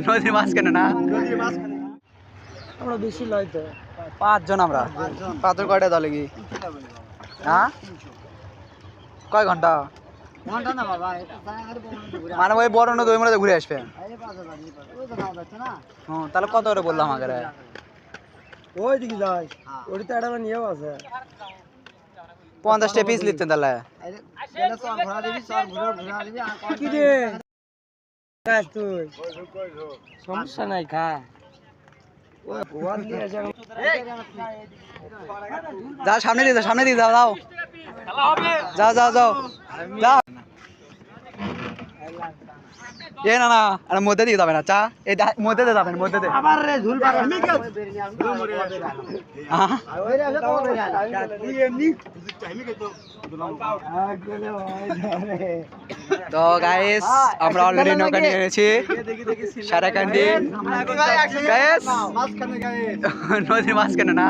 নদীর মাঝখানে না আমরা বেশি লয় তো 5 জন আমরা 5 জন কয়টা দলে কি হ্যাঁ কয় ঘন্টা ঘন্টা না বাবা মানে ওই বড় নদী ওই মধ্যে ঘুরে আসবে তাহলে কত করে বললাম আমাকে ওই দিকে যাই ওই তো একটা নিয়েও আছে 50 টা পিস লিখতেন তাহলে কি রে কাজ তুই সমস্যা নাই খা যাও সামনে দিয়ে যাও যাও যাও যাও যাও যাও এ না না আর মধ্যে দিয়ে যাবে না চা এই মধ্যে দিয়ে যাবেন মধ্যে দিয়ে আবার রে ঝুল পাকা তো গাইস আমরা অলরেডি নৌকা নিয়ে এনেছি সারাকান্দি গাইস নদীর মাঝখানে না